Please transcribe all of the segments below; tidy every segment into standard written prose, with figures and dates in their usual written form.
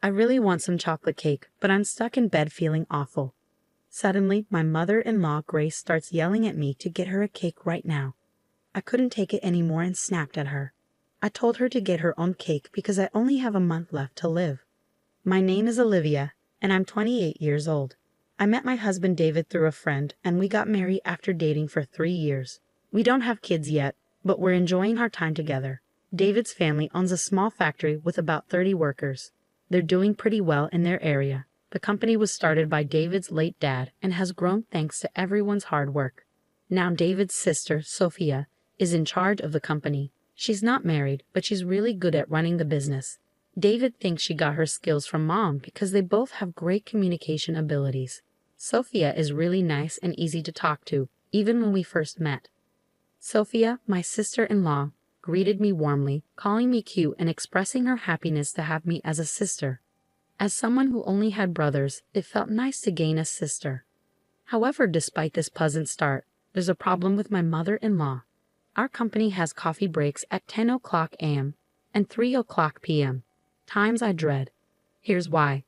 I really want some chocolate cake, but I'm stuck in bed feeling awful. Suddenly, my mother-in-law Grace starts yelling at me to get her a cake right now. I couldn't take it anymore and snapped at her. I told her to get her own cake because I only have a month left to live. My name is Olivia, and I'm 28 years old. I met my husband David through a friend, and we got married after dating for 3 years. We don't have kids yet, but we're enjoying our time together. David's family owns a small factory with about 30 workers. They're doing pretty well in their area. The company was started by David's late dad and has grown thanks to everyone's hard work. Now David's sister, Sophia, is in charge of the company. She's not married, but she's really good at running the business. David thinks she got her skills from mom because they both have great communication abilities. Sophia is really nice and easy to talk to, even when we first met. Sophia, my sister-in-law, greeted me warmly, calling me cute and expressing her happiness to have me as a sister. As someone who only had brothers, it felt nice to gain a sister. However, despite this pleasant start, there's a problem with my mother-in-law. Our company has coffee breaks at 10 o'clock a.m. and 3 o'clock p.m. Times I dread. Here's why.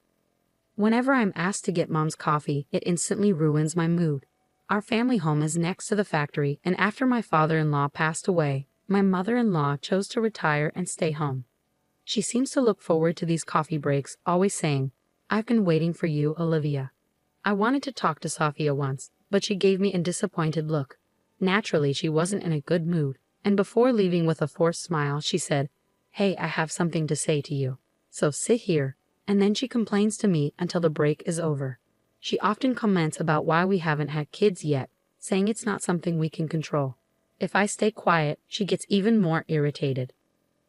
Whenever I'm asked to get mom's coffee, it instantly ruins my mood. Our family home is next to the factory, and after my father-in-law passed away, my mother-in-law chose to retire and stay home. She seems to look forward to these coffee breaks, always saying, "I've been waiting for you, Olivia." I wanted to talk to Sophia once, but she gave me a disappointed look. Naturally, she wasn't in a good mood, and before leaving with a forced smile, she said, "Hey, I have something to say to you. So sit here," and then she complains to me until the break is over. She often comments about why we haven't had kids yet, saying it's not something we can control. If I stay quiet, she gets even more irritated.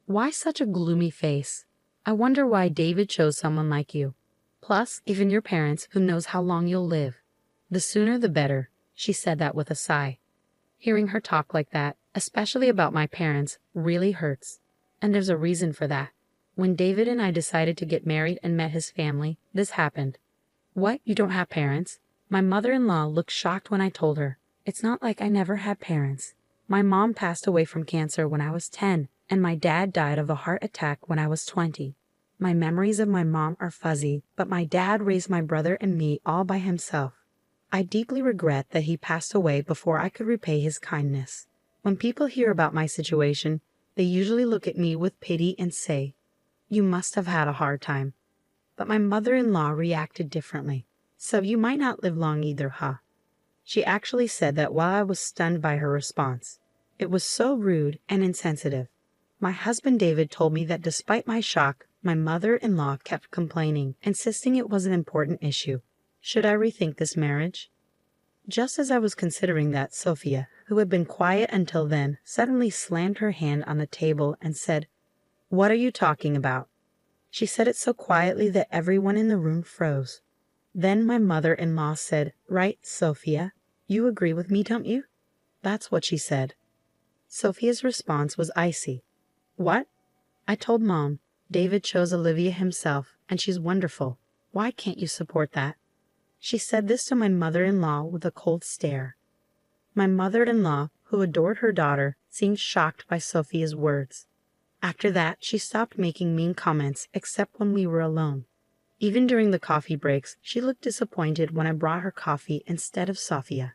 Why such a gloomy face? I wonder why David chose someone like you. Plus, even your parents, who knows how long you'll live. The sooner the better. She said that with a sigh. Hearing her talk like that, especially about my parents, really hurts. And there's a reason for that. When David and I decided to get married and met his family, this happened. What? You don't have parents? My mother-in-law looked shocked when I told her. It's not like I never had parents. My mom passed away from cancer when I was 10, and my dad died of a heart attack when I was 20. My memories of my mom are fuzzy, but my dad raised my brother and me all by himself. I deeply regret that he passed away before I could repay his kindness. When people hear about my situation, they usually look at me with pity and say, "You must have had a hard time." But my mother-in-law reacted differently. "So you might not live long either, huh?" She actually said that while I was stunned by her response. It was so rude and insensitive. My husband David told me that despite my shock, my mother-in-law kept complaining, insisting it was an important issue. Should I rethink this marriage? Just as I was considering that, Sophia, who had been quiet until then, suddenly slammed her hand on the table and said, "What are you talking about?" She said it so quietly that everyone in the room froze. Then my mother-in-law said, "Right, Sophia, you agree with me, don't you?" That's what she said. Sophia's response was icy. "What?" I told Mom, "David chose Olivia himself, and she's wonderful. Why can't you support that?" She said this to my mother-in-law with a cold stare. My mother-in-law, who adored her daughter, seemed shocked by Sophia's words. After that, she stopped making mean comments except when we were alone. Even during the coffee breaks, she looked disappointed when I brought her coffee instead of Sophia.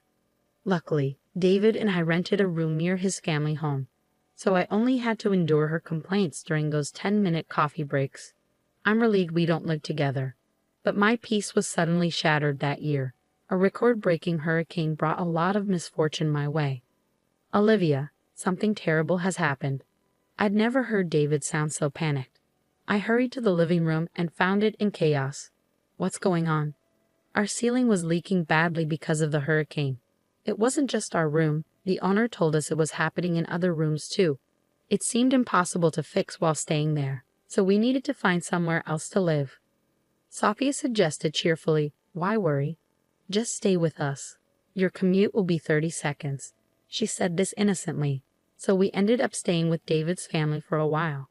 Luckily, David and I rented a room near his family home, so I only had to endure her complaints during those 10-minute coffee breaks. I'm relieved we don't live together. But my peace was suddenly shattered that year. A record-breaking hurricane brought a lot of misfortune my way. "Olivia, something terrible has happened." I'd never heard David sound so panicked. I hurried to the living room and found it in chaos. "What's going on?" Our ceiling was leaking badly because of the hurricane. It wasn't just our room. The owner told us it was happening in other rooms too. It seemed impossible to fix while staying there, so we needed to find somewhere else to live. Sophia suggested cheerfully, "Why worry? Just stay with us. Your commute will be 30 seconds. She said this innocently, so we ended up staying with David's family for a while.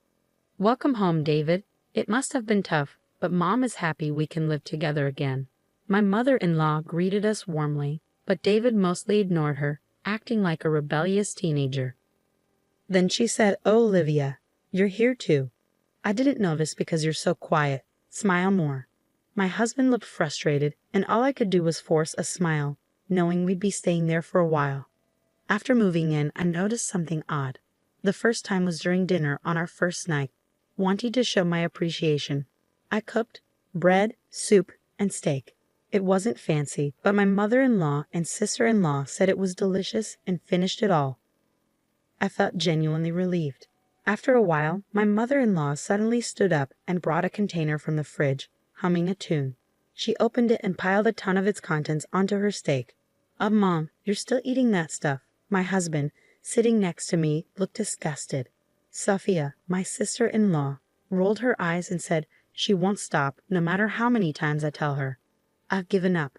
Welcome home, David. It must have been tough, but Mom is happy we can live together again. My mother-in-law greeted us warmly, but David mostly ignored her, acting like a rebellious teenager. Then she said, "Oh, Olivia, you're here too. I didn't notice because you're so quiet. Smile more. My husband looked frustrated, and all I could do was force a smile, knowing we'd be staying there for a while. After moving in, I noticed something odd. The first time was during dinner on our first night. Wanting to show my appreciation, I cooked bread, soup, and steak. It wasn't fancy, but my mother-in-law and sister-in-law said it was delicious and finished it all. I felt genuinely relieved. After a while, my mother-in-law suddenly stood up and brought a container from the fridge, humming a tune. She opened it and piled a ton of its contents onto her steak. Mom, you're still eating that stuff." My husband, sitting next to me, looked disgusted. Sophia, my sister-in-law, rolled her eyes and said she won't stop no matter how many times I tell her. "I've given up."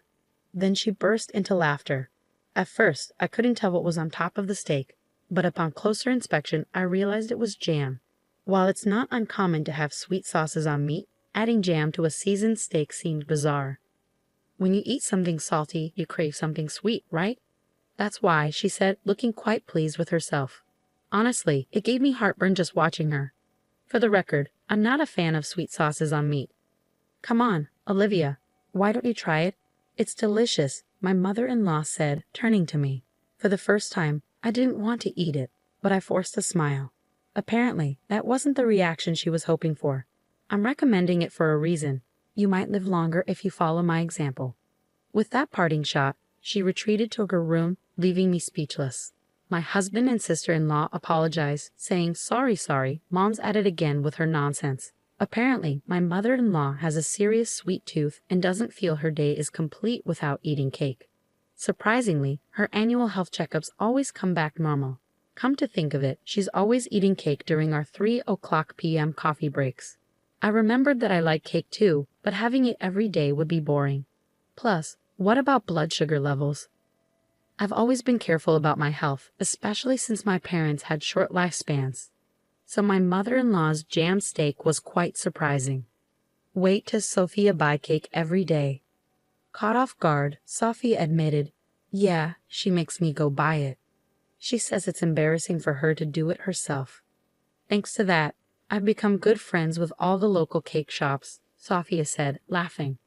Then she burst into laughter. At first, I couldn't tell what was on top of the steak, but upon closer inspection, I realized it was jam. While it's not uncommon to have sweet sauces on meat, adding jam to a seasoned steak seemed bizarre. "When you eat something salty, you crave something sweet, right?" "That's why," she said, looking quite pleased with herself. Honestly, it gave me heartburn just watching her. For the record, I'm not a fan of sweet sauces on meat. "Come on, Olivia, why don't you try it? It's delicious," my mother-in-law said, turning to me. For the first time, I didn't want to eat it, but I forced a smile. Apparently, that wasn't the reaction she was hoping for. "I'm recommending it for a reason. You might live longer if you follow my example." With that parting shot, she retreated to her room, leaving me speechless. My husband and sister-in-law apologized, saying, sorry, Mom's at it again with her nonsense." Apparently, my mother-in-law has a serious sweet tooth and doesn't feel her day is complete without eating cake. Surprisingly, her annual health checkups always come back normal. Come to think of it, she's always eating cake during our 3:00 p.m. coffee breaks. I remembered that I like cake too, but having it every day would be boring. Plus, what about blood sugar levels? I've always been careful about my health, especially since my parents had short lifespans. So my mother-in-law's jam steak was quite surprising. Wait till Sophia buy cake every day. Caught off guard, Sophia admitted, "Yeah, she makes me go buy it. She says it's embarrassing for her to do it herself." "Thanks to that, I've become good friends with all the local cake shops," Sophia said, laughing.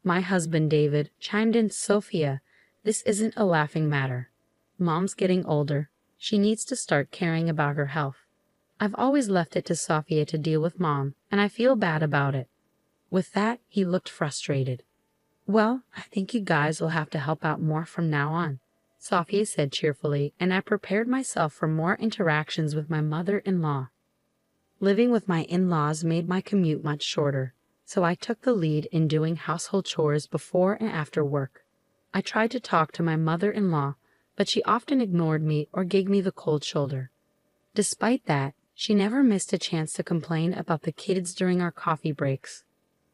My husband, David, chimed in, "Sophia, this isn't a laughing matter. Mom's getting older. She needs to start caring about her health. I've always left it to Sophia to deal with Mom, and I feel bad about it." With that, he looked frustrated. "Well, I think you guys will have to help out more from now on," Sophia said cheerfully, and I prepared myself for more interactions with my mother-in-law. Living with my in-laws made my commute much shorter, so I took the lead in doing household chores before and after work. I tried to talk to my mother-in-law, but she often ignored me or gave me the cold shoulder. Despite that, she never missed a chance to complain about the kids during our coffee breaks.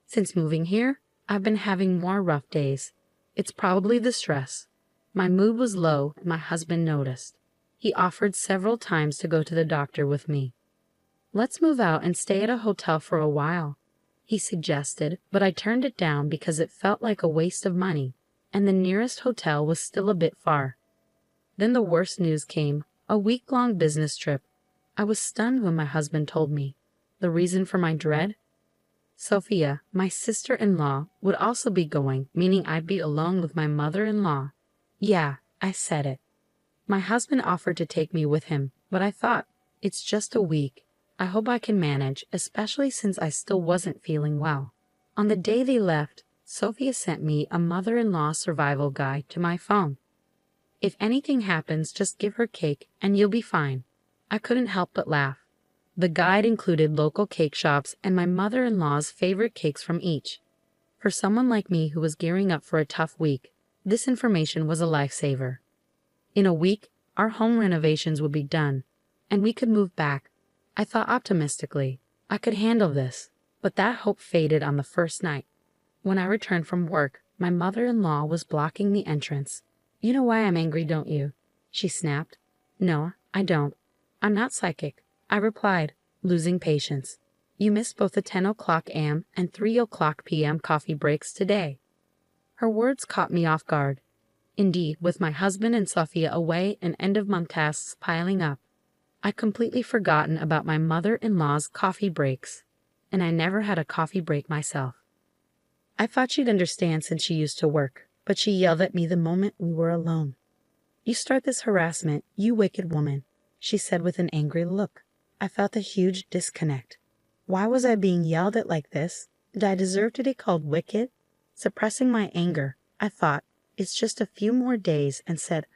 Since moving here, I've been having more rough days. It's probably the stress. My mood was low and my husband noticed. He offered several times to go to the doctor with me. "Let's move out and stay at a hotel for a while," he suggested, but I turned it down because it felt like a waste of money, and the nearest hotel was still a bit far. Then the worst news came, a week-long business trip. I was stunned when my husband told me. The reason for my dread? Sophia, my sister-in-law, would also be going, meaning I'd be alone with my mother-in-law. Yeah, I said it. My husband offered to take me with him, but I thought, it's just a week. I hope I can manage, especially since I still wasn't feeling well. On the day they left, Sophia sent me a mother-in-law survival guide to my phone. "If anything happens, just give her cake and you'll be fine." I couldn't help but laugh. The guide included local cake shops and my mother-in-law's favorite cakes from each. For someone like me who was gearing up for a tough week, this information was a lifesaver. In a week, our home renovations would be done, and we could move back. I thought optimistically. I could handle this, but that hope faded on the first night. When I returned from work, my mother-in-law was blocking the entrance. "You know why I'm angry, don't you?" she snapped. "No, I don't. I'm not psychic," I replied, losing patience. "You missed both the 10:00 a.m. and 3:00 p.m. coffee breaks today." Her words caught me off guard. Indeed, with my husband and Sophia away and end-of-month tasks piling up, I'd completely forgotten about my mother-in-law's coffee breaks, and I never had a coffee break myself. I thought she'd understand since she used to work, but she yelled at me the moment we were alone. "You start this harassment, you wicked woman," she said with an angry look. I felt a huge disconnect. Why was I being yelled at like this? Did I deserve to be called wicked? Suppressing my anger, I thought, it's just a few more days, and said,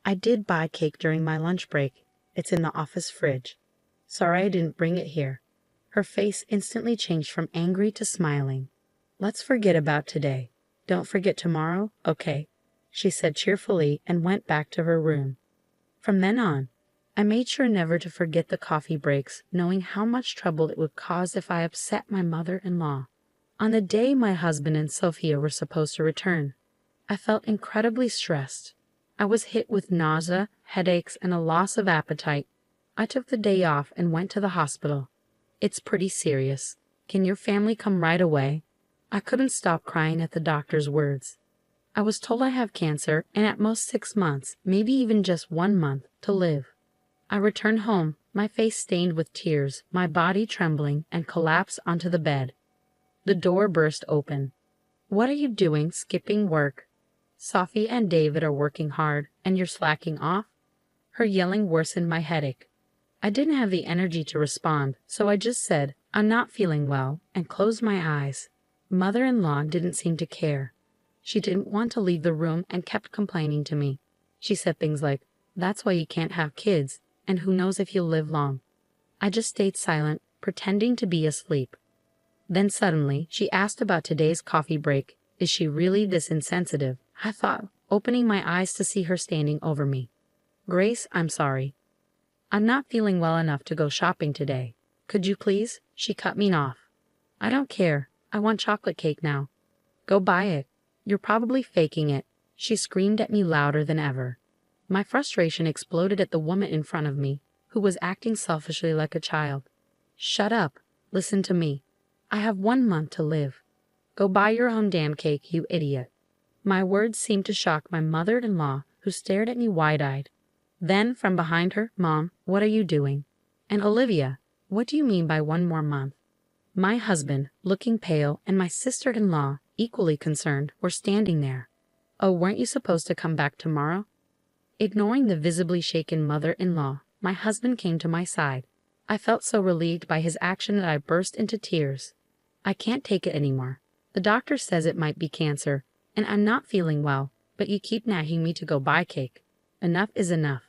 "I did buy cake during my lunch break. It's in the office fridge. Sorry I didn't bring it here." Her face instantly changed from angry to smiling. "Let's forget about today. Don't forget tomorrow, okay?" she said cheerfully and went back to her room. From then on, I made sure never to forget the coffee breaks, knowing how much trouble it would cause if I upset my mother-in-law. On the day my husband and Sophia were supposed to return, I felt incredibly stressed. I was hit with nausea, headaches, and a loss of appetite. I took the day off and went to the hospital. "It's pretty serious. Can your family come right away?" I couldn't stop crying at the doctor's words. I was told I have cancer and at most 6 months, maybe even just 1 month, to live. I returned home, my face stained with tears, my body trembling, and collapsed onto the bed. The door burst open. "What are you doing, skipping work? Sophie and David are working hard, and you're slacking off?" Her yelling worsened my headache. I didn't have the energy to respond, so I just said, "I'm not feeling well," and closed my eyes. Mother-in-law didn't seem to care. She didn't want to leave the room and kept complaining to me. She said things like, "That's why you can't have kids, and who knows if you'll live long." I just stayed silent, pretending to be asleep. Then suddenly, she asked about today's coffee break. Is she really this insensitive? I thought, opening my eyes to see her standing over me. "Grace, I'm sorry. I'm not feeling well enough to go shopping today. Could you please?" She cut me off. "I don't care. I want chocolate cake now." "Go buy it. You're probably faking it," she screamed at me louder than ever. My frustration exploded at the woman in front of me, who was acting selfishly like a child. "Shut up. Listen to me. I have 1 month to live. Go buy your own damn cake, you idiot." My words seemed to shock my mother-in-law, who stared at me wide-eyed. Then, from behind her, "Mom, what are you doing? And Olivia, what do you mean by 1 more month?" My husband, looking pale, and my sister-in-law, equally concerned, were standing there. "Oh, weren't you supposed to come back tomorrow?" Ignoring the visibly shaken mother-in-law, my husband came to my side. I felt so relieved by his action that I burst into tears. "I can't take it anymore. The doctor says it might be cancer, and I'm not feeling well, but you keep nagging me to go buy cake. Enough is enough.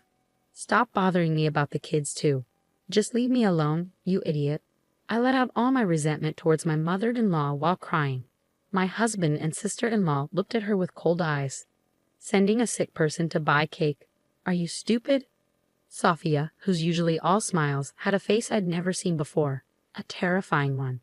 Stop bothering me about the kids too. Just leave me alone, you idiot." I let out all my resentment towards my mother-in-law while crying. My husband and sister-in-law looked at her with cold eyes. Sending a sick person to buy cake. Are you stupid? Sophia, who's usually all smiles, had a face I'd never seen before. A terrifying one.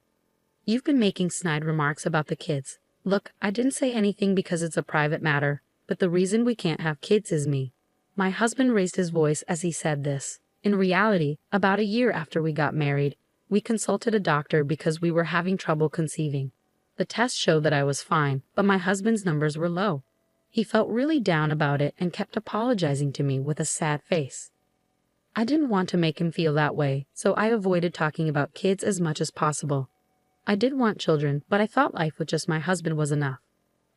"You've been making snide remarks about the kids. Look, I didn't say anything because it's a private matter, but the reason we can't have kids is me." My husband raised his voice as he said this. In reality, about a year after we got married, we consulted a doctor because we were having trouble conceiving. The test showed that I was fine, but my husband's numbers were low. He felt really down about it and kept apologizing to me with a sad face. I didn't want to make him feel that way, so I avoided talking about kids as much as possible. I did want children, but I thought life with just my husband was enough.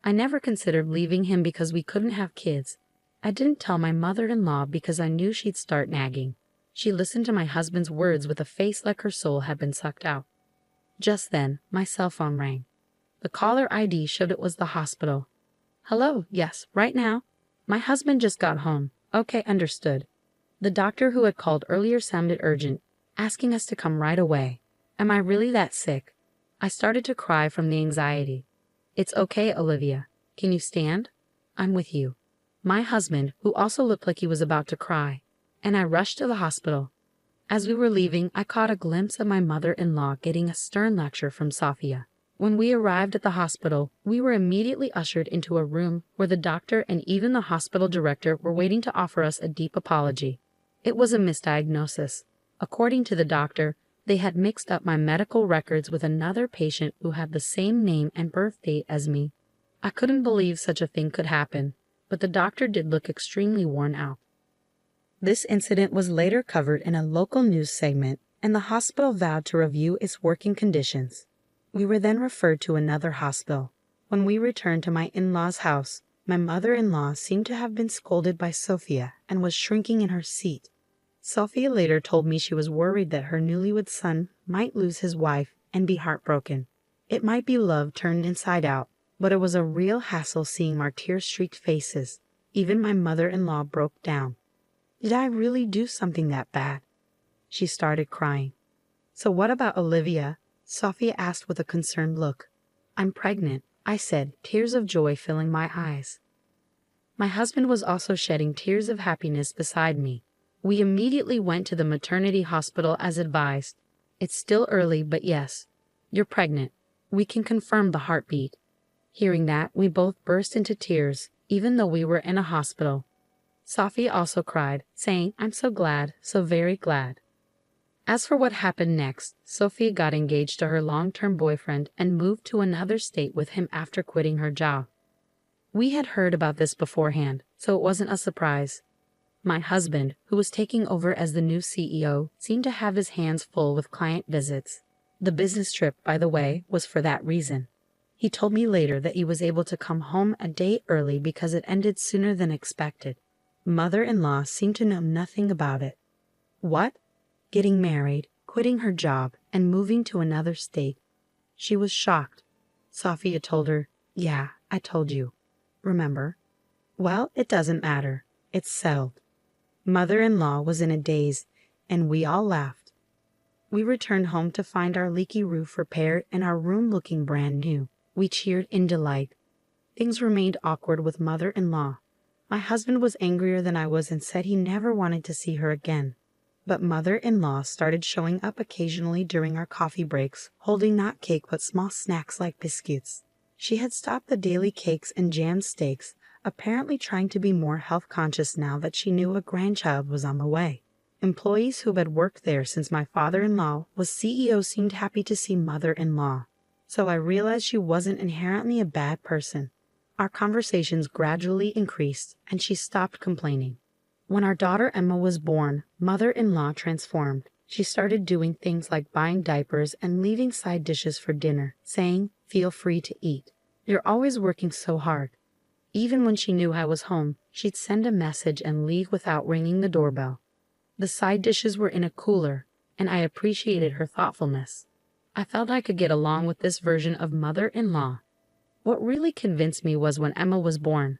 I never considered leaving him because we couldn't have kids. I didn't tell my mother-in-law because I knew she'd start nagging. She listened to my husband's words with a face like her soul had been sucked out. Just then, my cell phone rang. The caller ID showed it was the hospital. "Hello, yes, right now. My husband just got home." "Okay, understood." The doctor who had called earlier sounded urgent, asking us to come right away. Am I really that sick? I started to cry from the anxiety. "It's okay, Olivia. Can you stand? I'm with you." My husband, who also looked like he was about to cry, and I rushed to the hospital. As we were leaving, I caught a glimpse of my mother-in-law getting a stern lecture from Sophia. When we arrived at the hospital, we were immediately ushered into a room where the doctor and even the hospital director were waiting to offer us a deep apology. It was a misdiagnosis. According to the doctor, they had mixed up my medical records with another patient who had the same name and birth date as me. I couldn't believe such a thing could happen, but the doctor did look extremely worn out. This incident was later covered in a local news segment, and the hospital vowed to review its working conditions. We were then referred to another hospital. When we returned to my in-laws' house, my mother-in-law seemed to have been scolded by Sophia and was shrinking in her seat. Sophia later told me she was worried that her newlywed son might lose his wife and be heartbroken. It might be love turned inside out, but it was a real hassle seeing our tear-streaked faces. Even my mother-in-law broke down. Did I really do something that bad? She started crying. So what about Olivia? Sophia asked with a concerned look. I'm pregnant, I said, tears of joy filling my eyes. My husband was also shedding tears of happiness beside me. We immediately went to the maternity hospital as advised. It's still early, but yes, you're pregnant. We can confirm the heartbeat. Hearing that, we both burst into tears, even though we were in a hospital. Sophia also cried, saying, I'm so glad, so very glad. As for what happened next, Sophia got engaged to her long-term boyfriend and moved to another state with him after quitting her job. We had heard about this beforehand, so it wasn't a surprise. My husband, who was taking over as the new CEO, seemed to have his hands full with client visits. The business trip, by the way, was for that reason. He told me later that he was able to come home a day early because it ended sooner than expected. Mother-in-law seemed to know nothing about it. What? Getting married, quitting her job, and moving to another state. She was shocked. Sophia told her, Yeah, I told you. Remember? Well, it doesn't matter. It's settled. Mother-in-law was in a daze, and we all laughed. We returned home to find our leaky roof repaired and our room looking brand new. We cheered in delight. Things remained awkward with mother-in-law. My husband was angrier than I was and said he never wanted to see her again. But mother-in-law started showing up occasionally during our coffee breaks, holding not cake but small snacks like biscuits. She had stopped the daily cakes and jam steaks, apparently trying to be more health-conscious now that she knew a grandchild was on the way. Employees who had worked there since my father-in-law was CEO seemed happy to see mother-in-law. So I realized she wasn't inherently a bad person. Our conversations gradually increased, and she stopped complaining. When our daughter Emma was born, mother-in-law transformed. She started doing things like buying diapers and leaving side dishes for dinner, saying, Feel free to eat. You're always working so hard. Even when she knew I was home, she'd send a message and leave without ringing the doorbell. The side dishes were in a cooler, and I appreciated her thoughtfulness. I felt I could get along with this version of mother-in-law. What really convinced me was when Emma was born.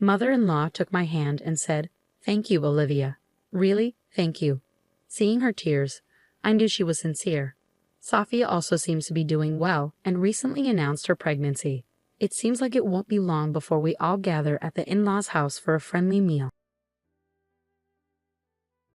Mother-in-law took my hand and said, Thank you, Olivia. Really, thank you. Seeing her tears, I knew she was sincere. Sophia also seems to be doing well and recently announced her pregnancy. It seems like it won't be long before we all gather at the in-laws' house for a friendly meal.